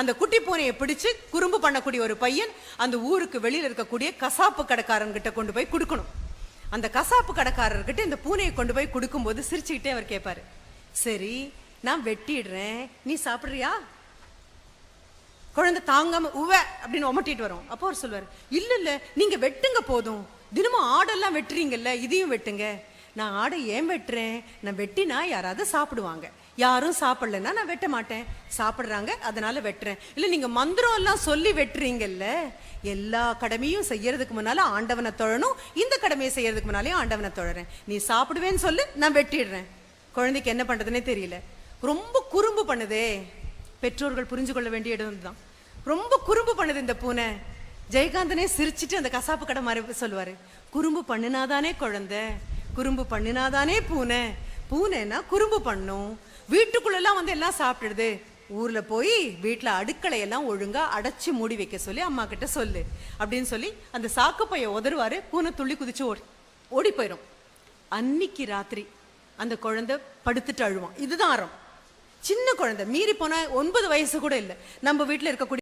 அந்த குட்டி பூனையை பிடிச்சு குறும்பு பண்ணக்கூடிய ஒரு பையன் அந்த ஊருக்கு வெளியில இருக்கக்கூடிய கசாப்பு கடைக்காரன் கிட்ட கொண்டு போய் கொடுக்கணும். அந்த கசாப்பு கடைக்காரர்கிட்ட இந்த பூனையை கொண்டு போய் கொடுக்கும்போது சிரிச்சுக்கிட்டே அவர் கேட்பாரு, சரி நான் வெட்டிடுறேன், நீ சாப்பிடுறியா? குழந்தை தாங்காம உவ அப்படின்னு ஒமட்டிட்டு வரும். அப்போ அவர் சொல்வாரு, இல்ல இல்ல நீங்க வெட்டுங்க போதும், தினமும் ஆடெல்லாம் வெட்டுறீங்கல்ல, இதையும் வெட்டுங்க. நான் ஆடை ஏன் வெட்டுறேன், நான் வெட்டினா யாராவது சாப்பிடுவாங்க, யாரும் சாப்பிடலன்னா நான் வெட்ட மாட்டேன், சாப்பிடுறாங்க அதனால வெட்டுறேன். இல்ல நீங்க மந்திரம் எல்லாம் சொல்லி வெட்டுறீங்கல்ல, எல்லா கடமையும் செய்யறதுக்கு முன்னால ஆண்டவனை தொழணும், இந்த கடமையை செய்யறதுக்கு முன்னாலேயும் ஆண்டவனை தொழறேன், நீ சாப்பிடுவேன்னு சொல்லு, நான் வெட்டிடுறேன். குழந்தைக்கு என்ன பண்றதுன்னே தெரியல, ரொம்ப குறும்பு பண்ணுதே. பெற்றோர்கள் புரிஞ்சு கொள்ள வேண்டிய இடம் தான். ரொம்ப குறும்பு பண்ணுது இந்த பூனை. ஜெயகாந்தனே சிரிச்சிட்டு அந்த கசாப்பு கடை மாதிரி சொல்லுவாரு, குறும்பு பண்ணினாதானே குழந்தை, குறும்பு பண்ணினாதானே பூனை, பூனைன்னா குறும்பு பண்ணும், வீட்டுக்குள்ளெல்லாம் வந்து எல்லாம் சாப்பிடுது, ஊர்ல போய் வீட்டுல அடுக்களை எல்லாம் ஒழுங்கா அடைச்சு மூடி வைக்க சொல்லி அம்மா கிட்ட சொல்லு அப்படின்னு சொல்லி அந்த சாக்கு பைய உதறுவாரு. பூனை துள்ளி குதிச்சு ஓடி போயிடும். அன்னைக்கு ராத்திரி அந்த குழந்தை படுத்துட்டு அழுவான். இதுதான் அறம். சின்ன குழந்தை, மீறி போனா 9 வயசு கூட இல்லை. நம்ம வீட்டுல இருக்கக்கூடிய